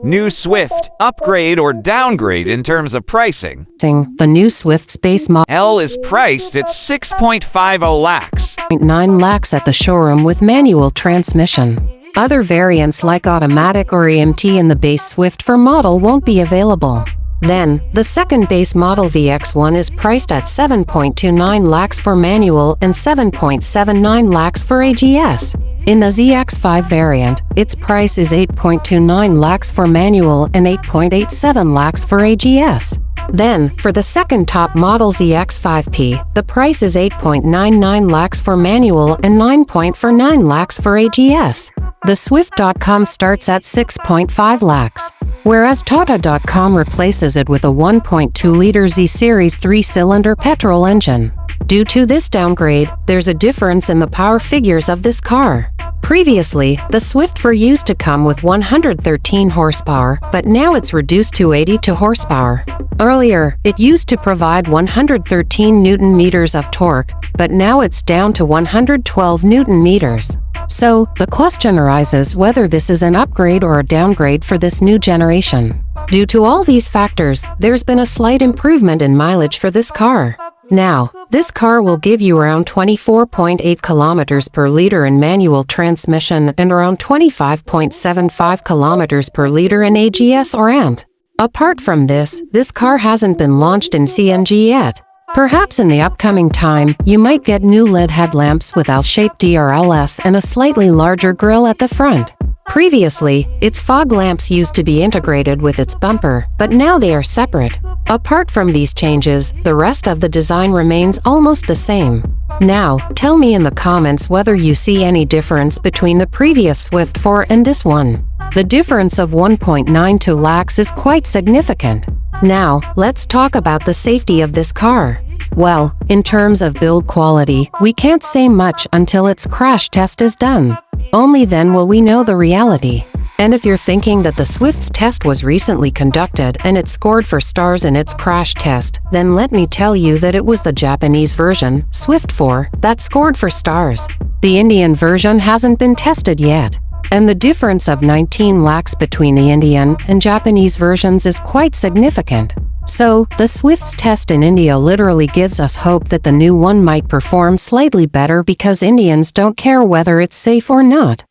New Swift, upgrade or downgrade in terms of pricing. The new Swift's base model L is priced at 6.50 lakhs. 9 lakhs at the showroom with manual transmission. Other variants like automatic or AMT in the base Swift for model won't be available. Then, the second base model VX1 is priced at 7.29 lakhs for manual and 7.79 lakhs for AGS. In the ZX5 variant, its price is 8.29 lakhs for manual and 8.87 lakhs for AGS. Then, for the second top model ZX5P, the price is 8.99 lakhs for manual and 9.49 lakhs for AGS. The Swift.com starts at 6.5 lakhs, whereas Tata.com replaces it with a 1.2-liter Z-Series 3-cylinder petrol engine. Due to this downgrade, there's a difference in the power figures of this car. Previously, the Swift 4 used to come with 113 horsepower, but now it's reduced to 82 horsepower. Earlier, it used to provide 113 Newton-meters of torque, but now it's down to 112 Newton-meters. So, the question arises whether this is an upgrade or a downgrade for this new generation. Due to all these factors, there's been a slight improvement in mileage for this car. Now, this car will give you around 24.8 kilometers per liter in manual transmission and around 25.75 kilometers per liter in AGS or AMT. Apart from this car hasn't been launched in CNG yet. Perhaps in the upcoming time, you might get new LED headlamps with L-shaped DRLS and a slightly larger grille at the front. Previously, its fog lamps used to be integrated with its bumper, but now they are separate. Apart from these changes, the rest of the design remains almost the same. Now, tell me in the comments whether you see any difference between the previous Swift 4 and this one. The difference of 1.92 lakhs is quite significant. Now, let's talk about the safety of this car. Well, in terms of build quality, we can't say much until its crash test is done. Only then will we know the reality. And if you're thinking that the Swift's test was recently conducted and it scored for stars in its crash test, then let me tell you that it was the Japanese version, Swift 4, that scored for stars. The Indian version hasn't been tested yet. And the difference of 19 lakhs between the Indian and Japanese versions is quite significant. So, the Swift's test in India literally gives us hope that the new one might perform slightly better because Indians don't care whether it's safe or not.